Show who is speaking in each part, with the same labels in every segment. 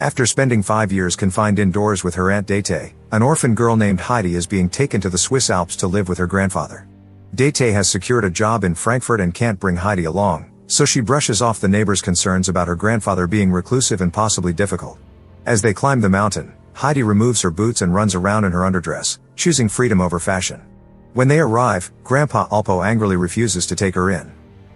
Speaker 1: After spending 5 years confined indoors with her Aunt Dete, an orphan girl named Heidi is being taken to the Swiss Alps to live with her grandfather. Dete has secured a job in Frankfurt and can't bring Heidi along, so she brushes off the neighbors' concerns about her grandfather being reclusive and possibly difficult. As they climb the mountain, Heidi removes her boots and runs around in her underdress, choosing freedom over fashion. When they arrive, Grandpa Alpo angrily refuses to take her in.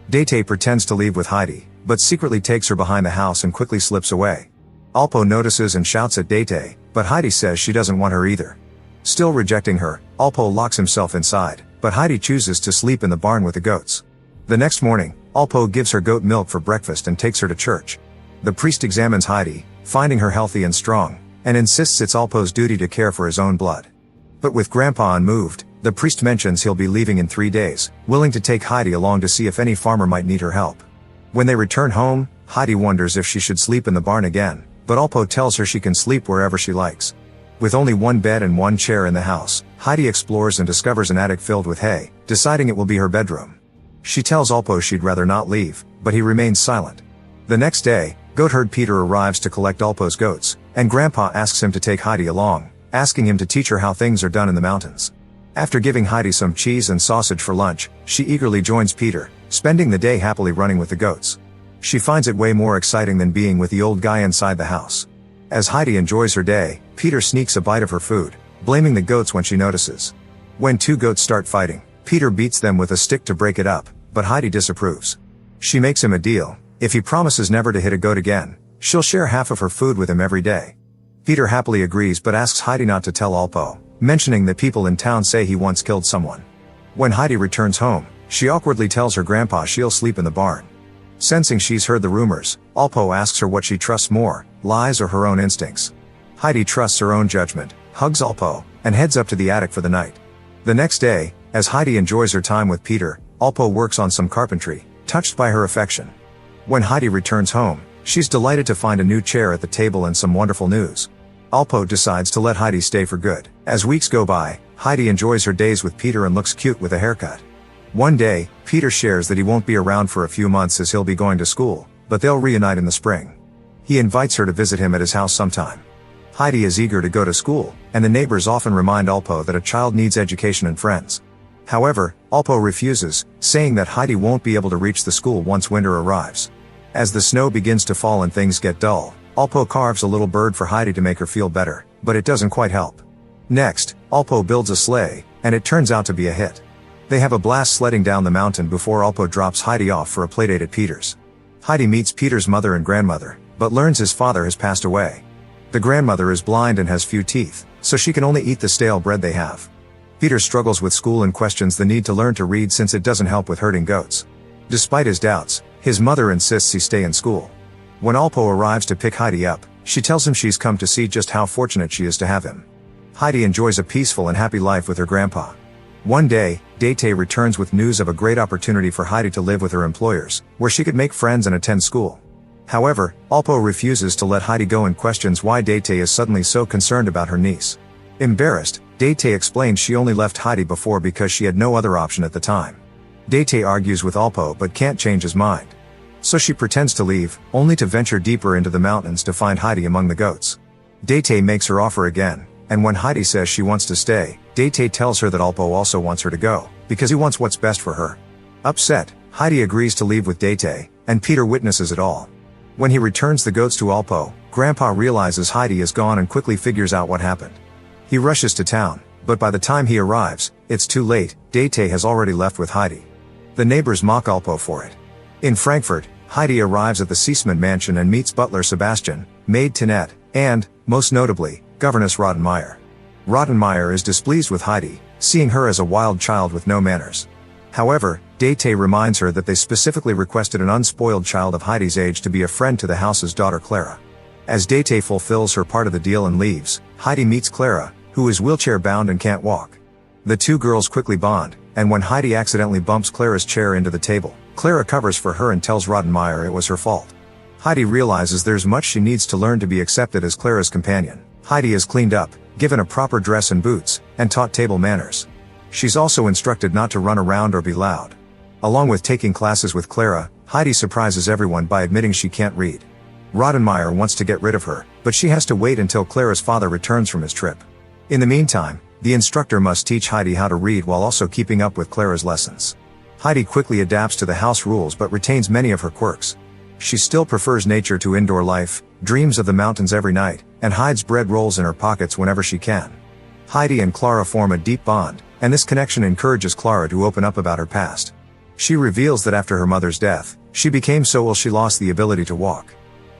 Speaker 1: Dete pretends to leave with Heidi, but secretly takes her behind the house and quickly slips away. Alpo notices and shouts at Dete, but Heidi says she doesn't want her either. Still rejecting her, Alpo locks himself inside, but Heidi chooses to sleep in the barn with the goats. The next morning, Alpo gives her goat milk for breakfast and takes her to church. The priest examines Heidi, finding her healthy and strong, and insists it's Alpo's duty to care for his own blood. But with Grandpa unmoved, the priest mentions he'll be leaving in 3 days, willing to take Heidi along to see if any farmer might need her help. When they return home, Heidi wonders if she should sleep in the barn again, but Alpo tells her she can sleep wherever she likes. With only one bed and one chair in the house, Heidi explores and discovers an attic filled with hay, deciding it will be her bedroom. She tells Alpo she'd rather not leave, but he remains silent. The next day, goatherd Peter arrives to collect Alpo's goats, and Grandpa asks him to take Heidi along, asking him to teach her how things are done in the mountains. After giving Heidi some cheese and sausage for lunch, she eagerly joins Peter, spending the day happily running with the goats. She finds it way more exciting than being with the old guy inside the house. As Heidi enjoys her day, Peter sneaks a bite of her food, blaming the goats when she notices. When two goats start fighting, Peter beats them with a stick to break it up, but Heidi disapproves. She makes him a deal: if he promises never to hit a goat again, she'll share half of her food with him every day. Peter happily agrees but asks Heidi not to tell Alpo, mentioning that people in town say he once killed someone. When Heidi returns home, she awkwardly tells her grandpa she'll sleep in the barn. Sensing she's heard the rumors, Alpo asks her what she trusts more, lies or her own instincts. Heidi trusts her own judgment, hugs Alpo, and heads up to the attic for the night. The next day, as Heidi enjoys her time with Peter, Alpo works on some carpentry, touched by her affection. When Heidi returns home, she's delighted to find a new chair at the table and some wonderful news. Alpo decides to let Heidi stay for good. As weeks go by, Heidi enjoys her days with Peter and looks cute with a haircut. One day, Peter shares that he won't be around for a few months as he'll be going to school, but they'll reunite in the spring. He invites her to visit him at his house sometime. Heidi is eager to go to school, and the neighbors often remind Alpo that a child needs education and friends. However, Alpo refuses, saying that Heidi won't be able to reach the school once winter arrives. As the snow begins to fall and things get dull, Alpo carves a little bird for Heidi to make her feel better, but it doesn't quite help. Next, Alpo builds a sleigh, and it turns out to be a hit. They have a blast sledding down the mountain before Alpo drops Heidi off for a playdate at Peter's. Heidi meets Peter's mother and grandmother, but learns his father has passed away. The grandmother is blind and has few teeth, so she can only eat the stale bread they have. Peter struggles with school and questions the need to learn to read since it doesn't help with herding goats. Despite his doubts, his mother insists he stay in school. When Alpo arrives to pick Heidi up, she tells him she's come to see just how fortunate she is to have him. Heidi enjoys a peaceful and happy life with her grandpa. One day, Dete returns with news of a great opportunity for Heidi to live with her employers, where she could make friends and attend school. However, Alpo refuses to let Heidi go and questions why Dete is suddenly so concerned about her niece. Embarrassed, Dete explains she only left Heidi before because she had no other option at the time. Dete argues with Alpo but can't change his mind. So she pretends to leave, only to venture deeper into the mountains to find Heidi among the goats. Dete makes her offer again, and when Heidi says she wants to stay, Dete tells her that Alpo also wants her to go, because he wants what's best for her. Upset, Heidi agrees to leave with Dete, and Peter witnesses it all. When he returns the goats to Alpo, Grandpa realizes Heidi is gone and quickly figures out what happened. He rushes to town, but by the time he arrives, it's too late. Dete has already left with Heidi. The neighbors mock Alpo for it. In Frankfurt, Heidi arrives at the Seisman mansion and meets butler Sebastian, maid Tinette, and, most notably, governess Rottenmeier. Rottenmeier is displeased with Heidi, seeing her as a wild child with no manners. However, Dete reminds her that they specifically requested an unspoiled child of Heidi's age to be a friend to the house's daughter Clara. As Dete fulfills her part of the deal and leaves, Heidi meets Clara, who is wheelchair-bound and can't walk. The two girls quickly bond, and when Heidi accidentally bumps Clara's chair into the table, Clara covers for her and tells Rottenmeier it was her fault. Heidi realizes there's much she needs to learn to be accepted as Clara's companion. Heidi is cleaned up, given a proper dress and boots, and taught table manners. She's also instructed not to run around or be loud. Along with taking classes with Clara, Heidi surprises everyone by admitting she can't read. Rottenmeier wants to get rid of her, but she has to wait until Clara's father returns from his trip. In the meantime, the instructor must teach Heidi how to read while also keeping up with Clara's lessons. Heidi quickly adapts to the house rules but retains many of her quirks. She still prefers nature to indoor life, dreams of the mountains every night, and hides bread rolls in her pockets whenever she can. Heidi and Clara form a deep bond, and this connection encourages Clara to open up about her past. She reveals that after her mother's death, she became so ill she lost the ability to walk.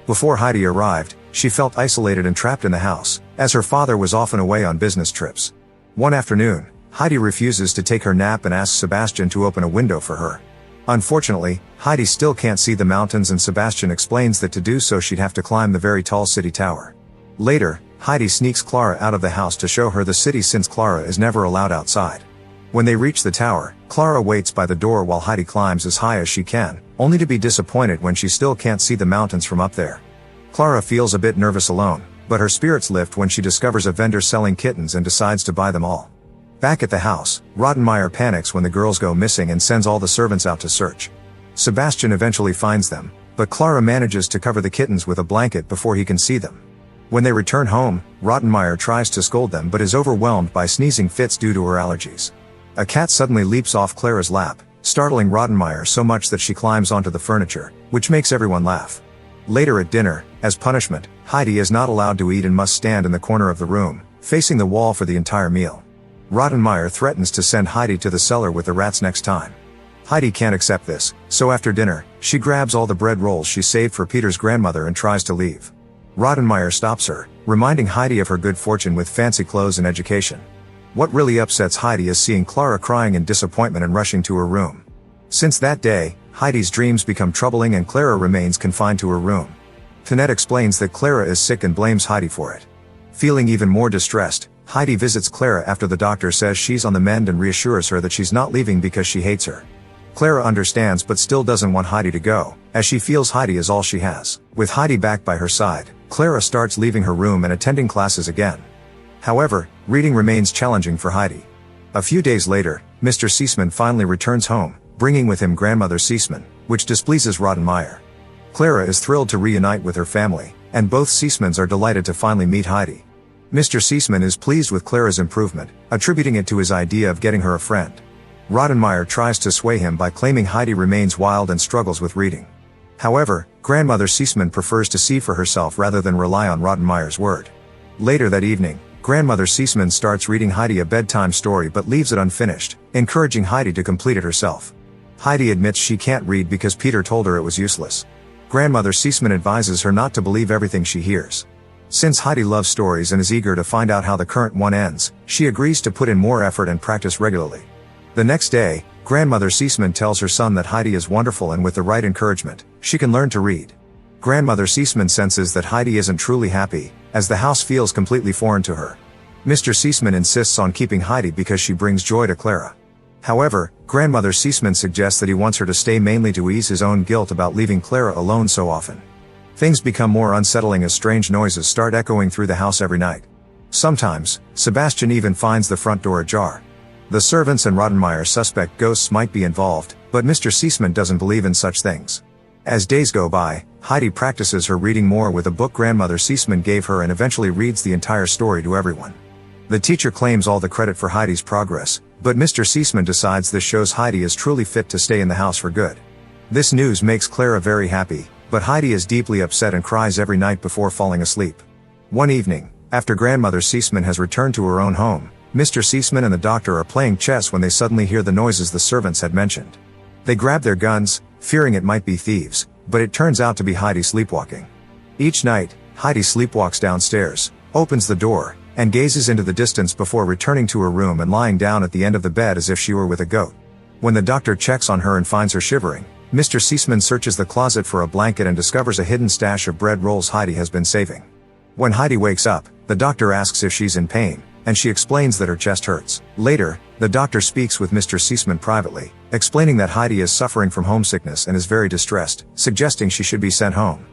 Speaker 1: Before Heidi arrived, she felt isolated and trapped in the house, as her father was often away on business trips. One afternoon, Heidi refuses to take her nap and asks Sebastian to open a window for her. Unfortunately, Heidi still can't see the mountains, and Sebastian explains that to do so she'd have to climb the very tall city tower. Later, Heidi sneaks Clara out of the house to show her the city since Clara is never allowed outside. When they reach the tower, Clara waits by the door while Heidi climbs as high as she can, only to be disappointed when she still can't see the mountains from up there. Clara feels a bit nervous alone, but her spirits lift when she discovers a vendor selling kittens and decides to buy them all. Back at the house, Rottenmeier panics when the girls go missing and sends all the servants out to search. Sebastian eventually finds them, but Clara manages to cover the kittens with a blanket before he can see them. When they return home, Rottenmeier tries to scold them but is overwhelmed by sneezing fits due to her allergies. A cat suddenly leaps off Clara's lap, startling Rottenmeier so much that she climbs onto the furniture, which makes everyone laugh. Later at dinner, as punishment, Heidi is not allowed to eat and must stand in the corner of the room, facing the wall for the entire meal. Rottenmeier threatens to send Heidi to the cellar with the rats next time. Heidi can't accept this, so after dinner, she grabs all the bread rolls she saved for Peter's grandmother and tries to leave. Rottenmeier stops her, reminding Heidi of her good fortune with fancy clothes and education. What really upsets Heidi is seeing Clara crying in disappointment and rushing to her room. Since that day, Heidi's dreams become troubling and Clara remains confined to her room. Tonette explains that Clara is sick and blames Heidi for it. Feeling even more distressed, Heidi visits Clara after the doctor says she's on the mend and reassures her that she's not leaving because she hates her. Clara understands but still doesn't want Heidi to go, as she feels Heidi is all she has. With Heidi back by her side, Clara starts leaving her room and attending classes again. However, reading remains challenging for Heidi. A few days later, Mr. Seisman finally returns home, bringing with him grandmother Seisman, which displeases Rottenmeier. Clara is thrilled to reunite with her family, and both Seismans are delighted to finally meet Heidi. Mr. Seisman is pleased with Clara's improvement, attributing it to his idea of getting her a friend. Rottenmeier tries to sway him by claiming Heidi remains wild and struggles with reading. However, grandmother Seisman prefers to see for herself rather than rely on Rottenmeier's word. Later that evening, grandmother Seisman starts reading Heidi a bedtime story but leaves it unfinished, encouraging Heidi to complete it herself. Heidi admits she can't read because Peter told her it was useless. Grandmother Seisman advises her not to believe everything she hears. Since Heidi loves stories and is eager to find out how the current one ends, she agrees to put in more effort and practice regularly. The next day, grandmother Seisman tells her son that Heidi is wonderful and with the right encouragement, she can learn to read. Grandmother Seisman senses that Heidi isn't truly happy, as the house feels completely foreign to her. Mr. Seisman insists on keeping Heidi because she brings joy to Clara. However, grandmother Seisman suggests that he wants her to stay mainly to ease his own guilt about leaving Clara alone so often. Things become more unsettling as strange noises start echoing through the house every night. Sometimes, Sebastian even finds the front door ajar. The servants and Rottenmeier suspect ghosts might be involved, but Mr. Seisman doesn't believe in such things. As days go by, Heidi practices her reading more with a book grandmother Seisman gave her and eventually reads the entire story to everyone. The teacher claims all the credit for Heidi's progress, but Mr. Seisman decides this shows Heidi is truly fit to stay in the house for good. This news makes Clara very happy, but Heidi is deeply upset and cries every night before falling asleep. One evening, after grandmother Seisman has returned to her own home, Mr. Seisman and the doctor are playing chess when they suddenly hear the noises the servants had mentioned. They grab their guns, fearing it might be thieves, but it turns out to be Heidi sleepwalking. Each night, Heidi sleepwalks downstairs, opens the door, and gazes into the distance before returning to her room and lying down at the end of the bed as if she were with a goat. When the doctor checks on her and finds her shivering, Mr. Seisman searches the closet for a blanket and discovers a hidden stash of bread rolls Heidi has been saving. When Heidi wakes up, the doctor asks if she's in pain, and she explains that her chest hurts. Later, the doctor speaks with Mr. Seisman privately, explaining that Heidi is suffering from homesickness and is very distressed, suggesting she should be sent home.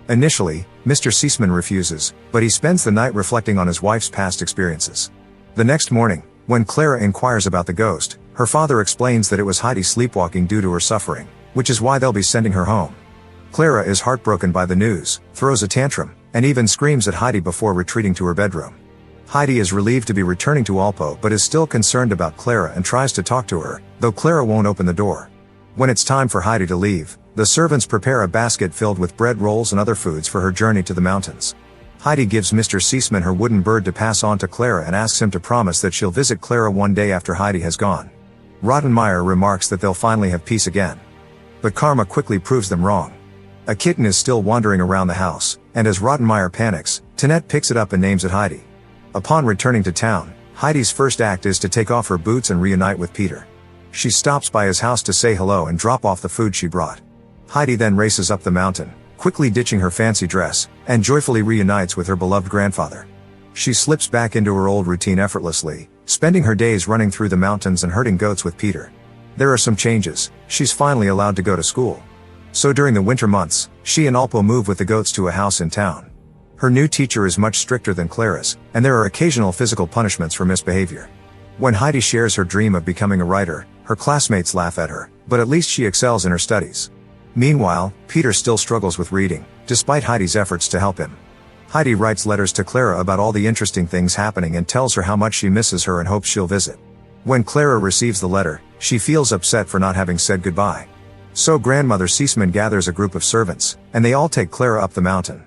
Speaker 1: Initially, Mr. Seisman refuses, but he spends the night reflecting on his wife's past experiences. The next morning, when Clara inquires about the ghost, her father explains that it was Heidi sleepwalking due to her suffering, which is why they'll be sending her home. Clara is heartbroken by the news, throws a tantrum, and even screams at Heidi before retreating to her bedroom. Heidi is relieved to be returning to Alpo but is still concerned about Clara and tries to talk to her, though Clara won't open the door. When it's time for Heidi to leave, the servants prepare a basket filled with bread rolls and other foods for her journey to the mountains. Heidi gives Mr. Seisman her wooden bird to pass on to Clara and asks him to promise that she'll visit Clara one day after Heidi has gone. Rottenmeier remarks that they'll finally have peace again. But karma quickly proves them wrong. A kitten is still wandering around the house, and as Rottenmeier panics, Tinette picks it up and names it Heidi. Upon returning to town, Heidi's first act is to take off her boots and reunite with Peter. She stops by his house to say hello and drop off the food she brought. Heidi then races up the mountain, quickly ditching her fancy dress, and joyfully reunites with her beloved grandfather. She slips back into her old routine effortlessly, spending her days running through the mountains and herding goats with Peter. There are some changes. She's finally allowed to go to school. So during the winter months, she and Alpo move with the goats to a house in town. Her new teacher is much stricter than Clara's, and there are occasional physical punishments for misbehavior. When Heidi shares her dream of becoming a writer, her classmates laugh at her, but at least she excels in her studies. Meanwhile, Peter still struggles with reading, despite Heidi's efforts to help him. Heidi writes letters to Clara about all the interesting things happening and tells her how much she misses her and hopes she'll visit. When Clara receives the letter, she feels upset for not having said goodbye. So Grandmother Seisman gathers a group of servants, and they all take Clara up the mountain.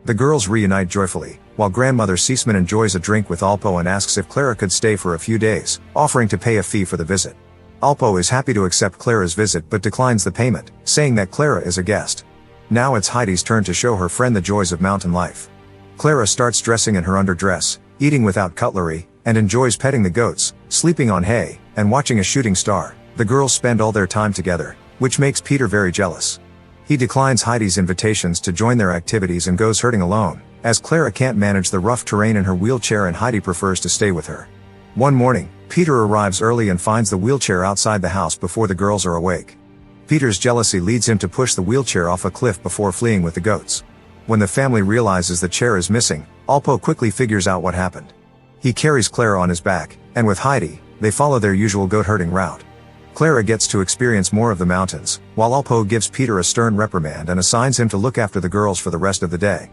Speaker 1: The girls reunite joyfully, while Grandmother Seisman enjoys a drink with Alpo and asks if Clara could stay for a few days, offering to pay a fee for the visit. Alpo is happy to accept Clara's visit but declines the payment, saying that Clara is a guest. Now it's Heidi's turn to show her friend the joys of mountain life. Clara starts dressing in her underdress, eating without cutlery, and enjoys petting the goats, sleeping on hay, and watching a shooting star. The girls spend all their time together, which makes Peter very jealous. He declines Heidi's invitations to join their activities and goes herding alone, as Clara can't manage the rough terrain in her wheelchair and Heidi prefers to stay with her. One morning, Peter arrives early and finds the wheelchair outside the house before the girls are awake. Peter's jealousy leads him to push the wheelchair off a cliff before fleeing with the goats. When the family realizes the chair is missing, Alpo quickly figures out what happened. He carries Clara on his back, and with Heidi, they follow their usual goat herding route. Clara gets to experience more of the mountains, while Alpo gives Peter a stern reprimand and assigns him to look after the girls for the rest of the day.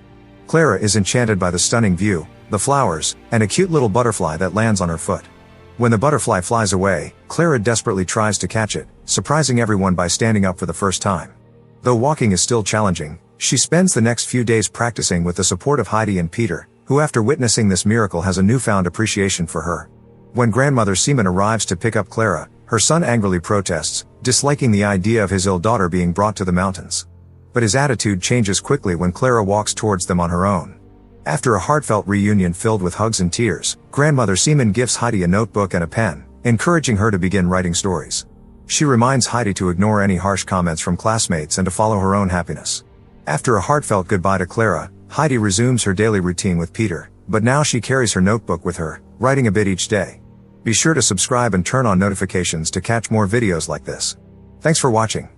Speaker 1: Clara is enchanted by the stunning view, the flowers, and a cute little butterfly that lands on her foot. When the butterfly flies away, Clara desperately tries to catch it, surprising everyone by standing up for the first time. Though walking is still challenging, she spends the next few days practicing with the support of Heidi and Peter, who after witnessing this miracle has a newfound appreciation for her. When Grandmother Seaman arrives to pick up Clara, her son angrily protests, disliking the idea of his ill daughter being brought to the mountains. But his attitude changes quickly when Clara walks towards them on her own. After a heartfelt reunion filled with hugs and tears, Grandmother Seaman gives Heidi a notebook and a pen, encouraging her to begin writing stories. She reminds Heidi to ignore any harsh comments from classmates and to follow her own happiness. After a heartfelt goodbye to Clara, Heidi resumes her daily routine with Peter, but now she carries her notebook with her, writing a bit each day. Be sure to subscribe and turn on notifications to catch more videos like this. Thanks for watching.